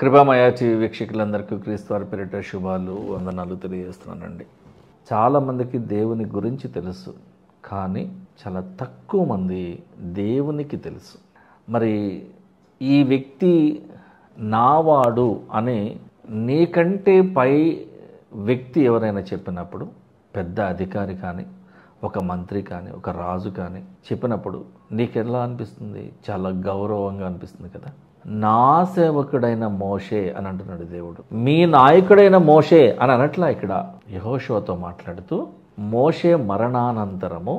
కృపామయ TV వీక్షకులందరికీ క్రీస్తు వారి పేరిట శుభాలు వందనాలు తెలియజేస్తున్నానండి. చాలామందికి దేవుని గురించి తెలుసు, కానీ చాలా తక్కువ మంది దేవునికి తెలుసు. మరి ఈ వ్యక్తి నావాడు అని నీకంటే పై వ్యక్తి ఎవరైనా చెప్పినప్పుడు, పెద్ద అధికారి కానీ, ఒక మంత్రి కానీ, ఒక రాజు కానీ చెప్పినప్పుడు నీకు ఎలా అనిపిస్తుంది? చాలా గౌరవంగా అనిపిస్తుంది కదా. నా సేవకుడైన మోషే అని అంటున్నాడు దేవుడు. మీ నాయకుడైన మోషే అని అనట్లా. ఇక్కడ యెహోషువతో మాట్లాడుతూ మోషే మరణానంతరము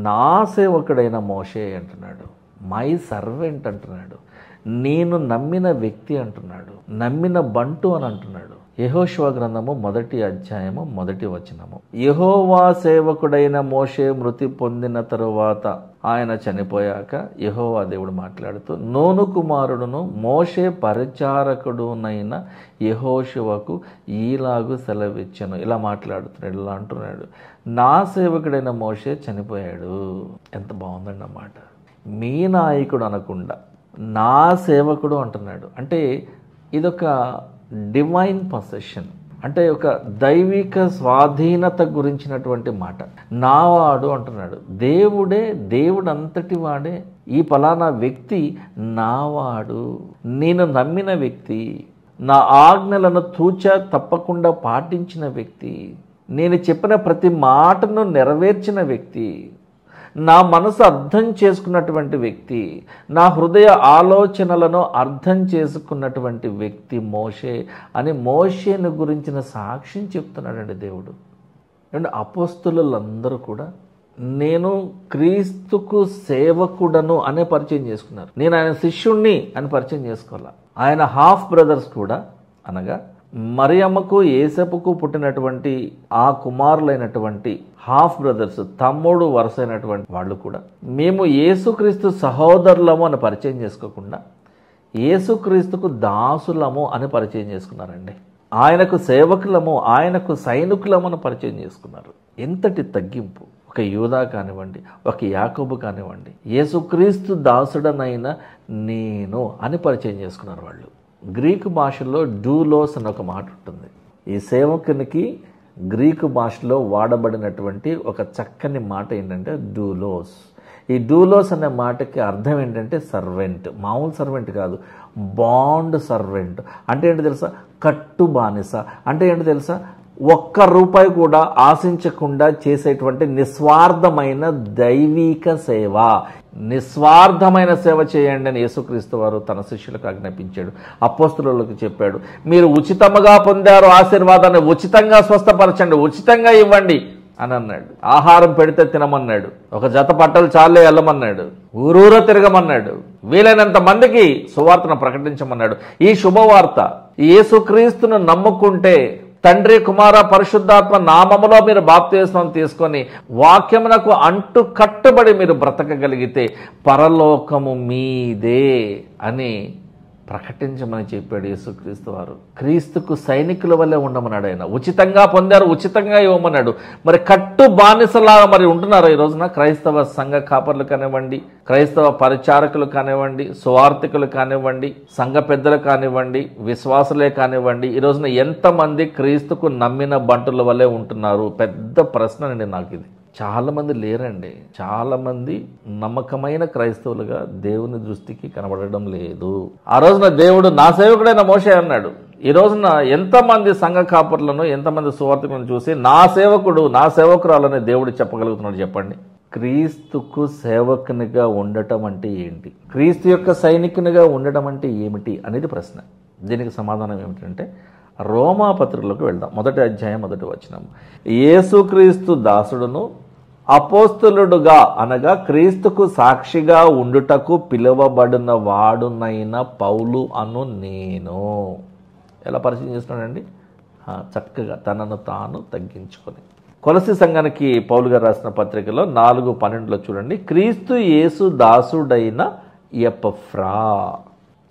నా సేవకుడైన మోషే అంటున్నాడు. మై సర్వెంట్ అంటున్నాడు. నేను నమ్మిన వ్యక్తి అంటున్నాడు. నమ్మిన బంటు అని అంటున్నాడు. యెహోషువ గ్రంథము 1వ అధ్యాయము 1వ వచనము. యెహోవా సేవకుడైన మోషే మృతి పొందిన తరువాత, ఆయన చనిపోయాక యెహోవా దేవుడు మాట్లాడుతూ నూను కుమారుడును మోషే పరిచారకుడునైన యెహోషువకు ఈలాగు సెలవిచ్చెను. ఇలా మాట్లాడుతున్నాడు, ఇలా అంటున్నాడు, నా సేవకుడైన మోషే చనిపోయాడు. ఎంత బాగుందండి అన్నమాట. మీ నాయకుడు అనకుండా నా సేవకుడు అంటున్నాడు. అంటే ఇదొక డివైన్ పొసెషన్, అంటే ఒక దైవిక స్వాధీనత గురించినటువంటి మాట. నావాడు అంటున్నాడు. దేవుడే, దేవుడు అంతటి వాడే. ఈ ఫలానా వ్యక్తి నావాడు, నేను నమ్మిన వ్యక్తి, నా ఆజ్ఞలను తూచా తప్పకుండా పాటించిన వ్యక్తి, నేను చెప్పిన ప్రతి మాటను నెరవేర్చిన వ్యక్తి, నా మనసు అర్థం చేసుకున్నటువంటి వ్యక్తి, నా హృదయ ఆలోచనలను అర్థం చేసుకున్నటువంటి వ్యక్తి మోషే అని మోషేను గురించిన సాక్ష్యం చెప్తున్నాడండి దేవుడు. అండ్ అపోస్తలులందరూ కూడా నేను క్రీస్తుకు సేవకుడను అనే పరిచయం చేసుకున్నారు. నేను ఆయన శిష్యుణ్ణి అని పరిచయం చేసుకోవాలి. ఆయన హాఫ్ బ్రదర్స్ కూడా, అనగా మరియమ్మకు యేసపుకు పుట్టినటువంటి ఆ కుమారులైనటువంటి హాఫ్ బ్రదర్స్, తమ్ముడు వరుసైనటువంటి వాళ్ళు కూడా మేము యేసుక్రీస్తు సహోదరులము అని పరిచయం చేసుకోకుండా యేసుక్రీస్తుకు దాసులము అని పరిచయం చేసుకున్నారండి. ఆయనకు సేవకులము, ఆయనకు సైనికులము అని పరిచయం చేసుకున్నారు. ఎంతటి తగ్గింపు! ఒక యూదా కానివ్వండి, ఒక యాకోబు కానివ్వండి, యేసుక్రీస్తు దాసుడనైన నేను అని పరిచయం చేసుకున్నారు వాళ్ళు. గ్రీకు భాషలో డూలోస్ అని ఒక మాట ఉంటుంది. ఈ సేవకునికి గ్రీకు భాషలో వాడబడినటువంటి ఒక చక్కని మాట ఏంటంటే డూలోస్. ఈ డూలోస్ అనే మాటకి అర్థం ఏంటంటే సర్వెంట్. మామూలు సర్వెంట్ కాదు, బాండ్ సర్వెంట్. అంటే ఏంటో తెలుసా? కట్టు బానిస. అంటే ఏంటో తెలుసా? ₹1 కూడా ఆశించకుండా చేసేటువంటి నిస్వార్థమైన దైవిక సేవ. నిస్వార్థమైన సేవ చేయండి అని యేసుక్రీస్తు వారు తన శిష్యులకు ఆజ్ఞాపించాడు. అపోస్తలులకు చెప్పాడు, మీరు ఉచితంగా పొందారు ఆశీర్వాదాన్ని, ఉచితంగా స్వస్థపరచండి, ఉచితంగా ఇవ్వండి అని అన్నాడు. ఆహారం పెడితే తినమన్నాడు. ఒక జత బట్టలు చాలే వెళ్ళమన్నాడు. ఊరూర తిరగమన్నాడు. వీలైనంత మందికి సువార్తను ప్రకటించమన్నాడు. ఈ శుభవార్త, యేసుక్రీస్తును నమ్ముకుంటే తండ్రి, కుమార, పరిశుద్ధాత్మ నామములో మీరు బాప్తిస్మం తీసుకొని వాక్యమునకు అంటు కట్టుబడి మీరు బ్రతకగలిగితే పరలోకము మీదే అని ప్రకటించమని చెప్పాడు యేసుక్రీస్తు వారు. క్రీస్తుకు సైనికుల వల్లే ఉండమన్నాడు ఆయన. ఉచితంగా పొందారు, ఉచితంగా ఇవ్వమన్నాడు. మరి కట్టు బానిసలాగా మరి ఉంటున్నారు ఈ రోజున క్రైస్తవ సంఘ కాపర్లు కానివ్వండి, క్రైస్తవ పరిచారకులు కానివ్వండి, సువార్థికులు కానివ్వండి, సంఘ పెద్దలు కానివ్వండి, విశ్వాసులే కానివ్వండి, ఈ రోజున ఎంతమంది క్రీస్తుకు నమ్మిన బంటుల వల్లే ఉంటున్నారు? పెద్ద ప్రశ్న అండి నాకు ఇది. చాలామంది లేరండి. చాలామంది నమ్మకమైన క్రైస్తవులుగా దేవుని దృష్టికి కనబడడం లేదు. ఆ రోజున దేవుడు నా సేవకుడైన మోషే అన్నాడు. ఈ రోజున ఎంతమంది సంఘ కాపర్లను, ఎంతమంది సువార్థికులను చూసి నా సేవకుడు, నా సేవకురాలని దేవుడు చెప్పగలుగుతున్నాడు చెప్పండి? క్రీస్తుకు సేవకునిగా ఉండటం అంటే ఏంటి? క్రీస్తు యొక్క సైనికునిగా ఉండటం అంటే ఏమిటి అనేది ప్రశ్న. దీనికి సమాధానం ఏమిటంటే రోమా పత్రికలోకి వెళ్దాం. 1వ అధ్యాయం 1వ వచనం. యేసుక్రీస్తు దాసుడును అపోస్తలుడుగా, అనగా క్రీస్తుకు సాక్షిగా ఉండుటకు పిలువబడిన వాడునైన పౌలు అను నేను. ఎలా పరిచయం చేస్తున్నాడండి? చక్కగా తనను తాను తగ్గించుకొని. కొలసి సంఘానికి పౌలు గారు రాసిన పత్రికలో 4:12 చూడండి. క్రీస్తు యేసు దాసుడైన ఎపఫ్రా.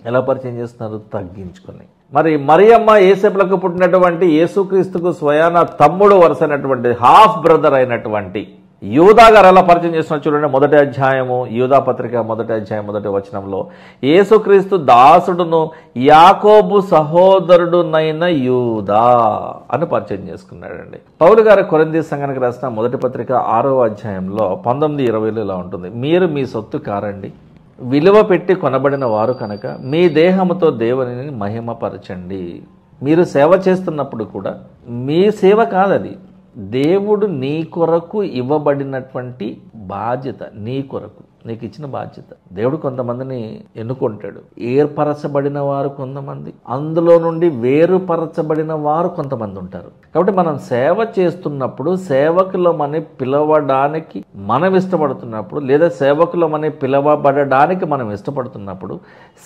ఎలా పరిచయం చేస్తున్నారు? తగ్గించుకొని. మరి మరియమ్మ యేసేపులకు పుట్టినటువంటి యేసుక్రీస్తుకు స్వయాన తమ్ముడు వరుసైనటువంటి హాఫ్ బ్రదర్ అయినటువంటి యూదా గారు ఎలా పరిచయం చేస్తున్నారు చూడండి. మొదటి అధ్యాయము యూదా పత్రిక మొదటి అధ్యాయం మొదటి వచనంలో యేసుక్రీస్తు దాసుడును యాకోబు సహోదరుడునైన యూదా అని పరిచయం చేసుకున్నాడండి. పౌలు గారు కొరింథీ సంఘానికి రాసిన మొదటి పత్రిక 6వ అధ్యాయంలో 19-20 ఇలా ఉంటుంది. మీరు మీ సొత్తు కారండి, విలువ పెట్టి కొనబడిన వారు కనుక మీ దేహముతో దేవునిని మహిమపరచండి. మీరు సేవ చేస్తున్నప్పుడు కూడా మీ సేవ కాదది, దేవుడు నీ కొరకు ఇవ్వబడినటువంటి బాధ్యత, నీ కొరకు నీకు ఇచ్చిన బాధ్యత. దేవుడు కొంతమందిని ఎన్నుకుంటాడు, ఏర్పరచబడిన వారు కొంతమంది, అందులో నుండి వేరుపరచబడిన వారు కొంతమంది ఉంటారు. కాబట్టి మనం సేవ చేస్తున్నప్పుడు సేవకులమని పిలవడానికి మనం ఇష్టపడుతున్నప్పుడు, లేదా సేవకులమని పిలవబడడానికి మనం ఇష్టపడుతున్నప్పుడు,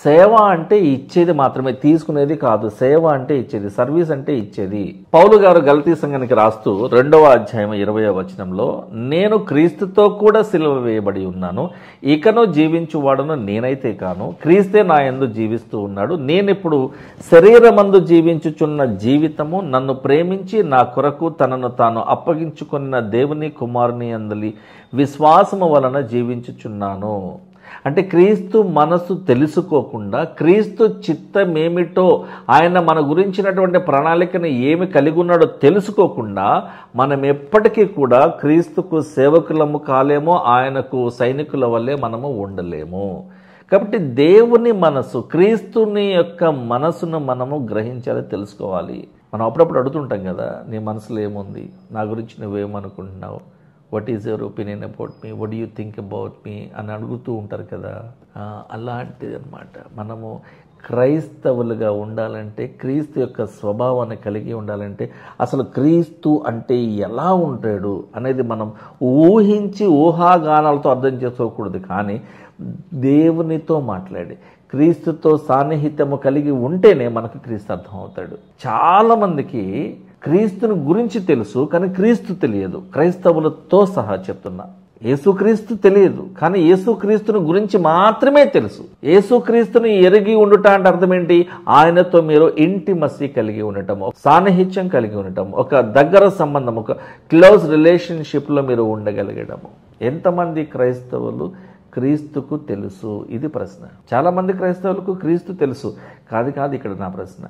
సేవ అంటే ఇచ్చేది మాత్రమే, తీసుకునేది కాదు. సేవ అంటే ఇచ్చేది, సర్వీస్ అంటే ఇచ్చేది. పౌలు గారు గలతీ సంఘానికి రాస్తూ 2వ అధ్యాయం 20వ వచనంలో, నేను క్రీస్తుతో కూడా సిలువ వేయబడి ఉన్నాను, ఇకను జీవించువాడును నేనైతే కాను, క్రీస్తే నా యందు జీవిస్తూ ఉన్నాడు. నేనిప్పుడు శరీరమందు జీవించుచున్న జీవితము నన్ను ప్రేమించి నా కొరకు తనను తాను అప్పగించుకున్న దేవుని కుమారుని యందలి విశ్వాసము వలన జీవించుచున్నాను. అంటే క్రీస్తు మనసు తెలుసుకోకుండా, క్రీస్తు చిత్తమేమిటో, ఆయన మన గురించినటువంటి ప్రణాళికను ఏమి కలిగి ఉన్నాడో తెలుసుకోకుండా మనం ఎప్పటికీ కూడా క్రీస్తుకు సేవకులము కాలేమో, ఆయనకు సైనికుల వల్లే మనము ఉండలేము. కాబట్టి దేవుని మనసు, క్రీస్తుని యొక్క మనసును మనము గ్రహించాలి, తెలుసుకోవాలి. మనం అప్పుడప్పుడు అడుగుతుంటాం కదా, నీ మనసులో ఏముంది, నా గురించి నువ్వేమనుకుంటున్నావు, what is your opinion about me, what do you think about me అని అడుగుతూ ఉంటారు కదా. అలాంటిది అనమాట. మనము క్రైస్తవులుగా ఉండాలంటే, క్రీస్తు యొక్క స్వభావాన్ని కలిగి ఉండాలంటే, అసలు క్రీస్తు అంటే ఎలా ఉంటాడు అనేది మనం ఊహించి ఊహాగానాలతో అర్థం చేసుకోకూడదు. కానీ దేవునితో మాట్లాడి క్రీస్తుతో సాన్నిహిత్యము కలిగి ఉంటేనే మనకు క్రీస్తు అర్థం అవుతాడు. చాలామందికి క్రీస్తుని గురించి తెలుసు, కానీ క్రీస్తు తెలియదు. క్రైస్తవులతో సహా చెప్తున్నా, యేసుక్రీస్తు తెలియదు, కానీ యేసుక్రీస్తుని గురించి మాత్రమే తెలుసు. యేసుక్రీస్తుని ఎరిగి ఉండుట అంటే అర్థం ఏంటి? ఆయనతో మీరు ఇంటిమసీ కలిగి ఉండటము, సాన్నిహిత్యం కలిగి ఉండటం, ఒక దగ్గర సంబంధం, ఒక క్లోజ్ రిలేషన్షిప్లో మీరు ఉండగలిగడము. ఎంతమంది క్రైస్తవులు క్రీస్తుకు తెలుసు? ఇది ప్రశ్న. చాలామంది క్రైస్తవులకు క్రీస్తు తెలుసు. కాదు ఇక్కడ నా ప్రశ్న,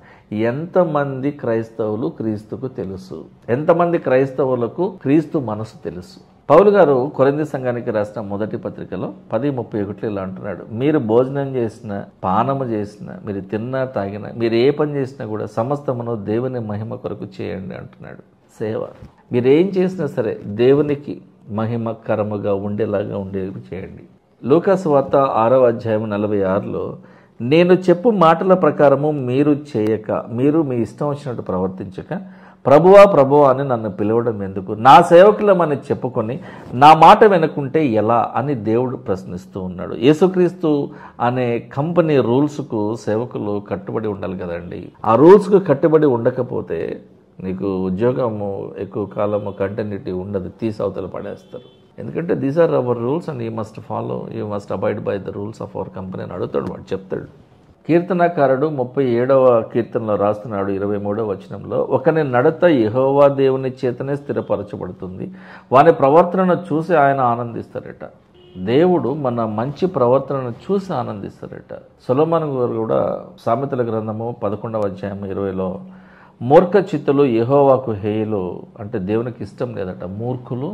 ఎంతమంది క్రైస్తవులు క్రీస్తుకు తెలుసు? ఎంతమంది క్రైస్తవులకు క్రీస్తు మనసు తెలుసు? పౌలు గారు కొరింథీ సంఘానికి రాసిన మొదటి పత్రికలో 10:31 ఇలా అంటున్నాడు, మీరు భోజనం చేసిన, పానము చేసిన, మీరు తిన్నా తాగినా, మీరు ఏ పని చేసినా కూడా సమస్తమును దేవుని మహిమ కొరకు చేయండి అంటున్నాడు. సేవ మీరేం చేసినా సరే దేవునికి మహిమకరముగా ఉండేలాగా ఉండేవి చేయండి. లూకా సువార్త 6వ అధ్యాయం 46లో, నేను చెప్పు మాటల ప్రకారము మీరు చేయక, మీరు మీ ఇష్టం వచ్చినట్టు ప్రవర్తించక, ప్రభువా ప్రభువా అని నన్ను పిలవడం ఎందుకు, నా సేవకులమని చెప్పుకొని నా మాట వినకుంటే ఎలా అని దేవుడు ప్రశ్నిస్తూ ఉన్నాడు. యేసుక్రీస్తు అనే కంపెనీ రూల్స్కు సేవకులు కట్టుబడి ఉండాలి కదండి. ఆ రూల్స్కు కట్టుబడి ఉండకపోతే నీకు ఉద్యోగము ఎక్కువ కాలము కంటిన్యూటీ ఉండదు, తీసి అవతల పడేస్తారు. ఎందుకంటే these are our rules and you must follow, you must abide by the rules of our company అని అడుగుతాడు, వాడు చెప్తాడు. కీర్తనకారుడు 37వ కీర్తనలో రాస్తున్నాడు 23వ వచనంలో, ఒకని నడత యెహోవా దేవుని చేతనే స్థిరపరచబడుతుంది, వాని ప్రవర్తనను చూసి ఆయన ఆనందిస్తారట. దేవుడు మన మంచి ప్రవర్తనను చూసి ఆనందిస్తారట. సొలొమోను గారు కూడా సామెతల గ్రంథము 11వ అధ్యాయం 20లో, మూర్ఖ చిత్తులు యెహోవాకు హేయులు, అంటే దేవునికి ఇష్టం లేదట. మూర్ఖులు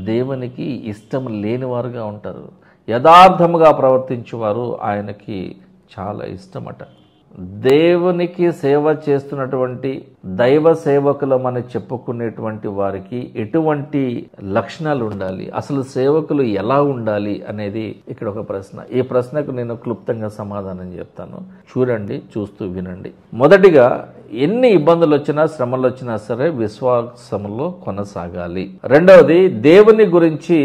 దేవునికి ఇష్టం లేనివారుగా ఉంటారు, యథార్థముగా ప్రవర్తించేవారు ఆయనకి చాలా ఇష్టమట. దేవునికి సేవ చేస్తున్నటువంటి దైవ సేవకులమని చెప్పుకునేటువంటి వారికి ఎటువంటి లక్షణాలు ఉండాలి, అసలు సేవకులు ఎలా ఉండాలి అనేది ఇక్కడ ఒక ప్రశ్న. ఈ ప్రశ్నకు నేను క్లుప్తంగా సమాధానం చెప్తాను, చూడండి, చూస్తూ వినండి. మొదటిగా, ఎన్ని ఇబ్బందులు వచ్చినా శ్రమలు వచ్చినా సరే విశ్వాసంలో కొనసాగాలి. రెండవది, దేవుని గురించి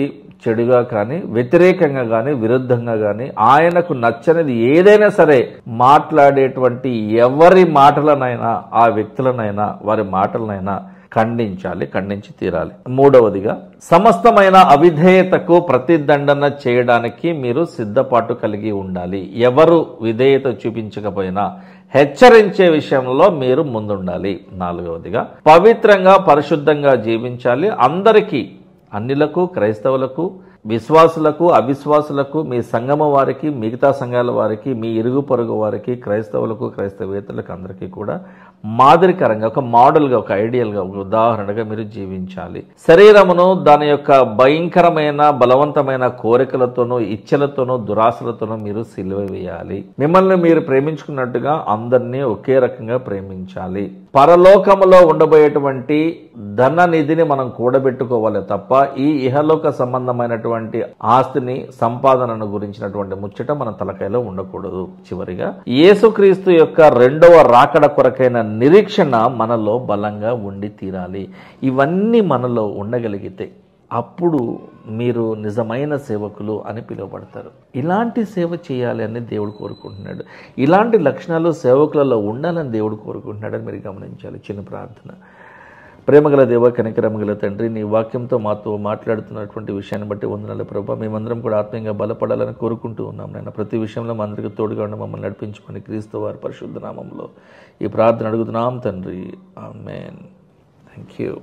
చెడుగా కానీ, వ్యతిరేకంగా కానీ, విరుద్ధంగా కానీ, ఆయనకు నచ్చనిది ఏదైనా సరే మాట్లాడేటువంటి ఎవరి మాటలనైనా, ఆ వ్యక్తులనైనా, వారి మాటలనైనా ఖండించాలి, ఖండించి తీరాలి. మూడవదిగా, సమస్తమైన అవిధేయతకు ప్రతిదండన చేయడానికి మీరు సిద్ధపాటు కలిగి ఉండాలి. ఎవరు విధేయత చూపించకపోయినా హెచ్చరించే విషయంలో మీరు ముందుండాలి. నాలుగవదిగా, పవిత్రంగా పరిశుద్ధంగా జీవించాలి. అందరికీ అన్యులకు, క్రైస్తవులకు, విశ్వాసులకు, అవిశ్వాసులకు, మీ సంఘమ వారికి, మిగతా సంఘాల వారికి, మీ ఇరుగు పొరుగు వారికి, క్రైస్తవులకు, క్రైస్తవేతరులకు అందరికీ కూడా మాదిరికరంగా, ఒక మోడల్గా, ఒక ఐడియల్గా, ఒక ఉదాహరణగా మీరు జీవించాలి. శరీరమును దాని యొక్క భయంకరమైన బలవంతమైన కోరికలతోనూ, ఇచ్చలతోనూ, దురాశలతోనూ మీరు సిలువ వేయాలి. మిమ్మల్ని మీరు ప్రేమించుకున్నట్టుగా అందరినీ ఒకే రకంగా ప్రేమించాలి. పరలోకములో ఉండబోయేటువంటి ధన నిధిని మనం కూడబెట్టుకోవాలి తప్ప ఈ ఇహలోక సంబంధమైనటువంటి ఆస్తిని, సంపాదనను గురించినటువంటి ముచ్చట మన తలకాయలో ఉండకూడదు. చివరిగా యేసుక్రీస్తు యొక్క రెండవ రాకడ కొరకైన నిరీక్షణ మనలో బలంగా ఉండి తీరాలి. ఇవన్నీ మనలో ఉండగలిగితే అప్పుడు మీరు నిజమైన సేవకులు అని పిలువబడతారు. ఇలాంటి సేవ చేయాలి అని దేవుడు కోరుకుంటున్నాడు. ఇలాంటి లక్షణాలు సేవకులలో ఉండాలని దేవుడు కోరుకుంటున్నాడని మీరు గమనించాలి. చిన్న ప్రార్థన. ప్రేమగల దేవ, కనికరమగల తండ్రి, నీ వాక్యంతో మాతో మాట్లాడుతున్నటువంటి విషయాన్ని బట్టి వందనాలు ప్రభువా. మేమందరం కూడా ఆత్మీయంగా బలపడాలని కోరుకుంటూ ఉన్నాం నాయన. ప్రతి విషయంలో మా అందరికీ తోడుగా ఉండి మమ్మల్ని నడిపించుకొని క్రీస్తు వారి పరిశుద్ధ నామంలో ఈ ప్రార్థన అడుగుతున్నాం తండ్రి. ఆమేన్. Thank you.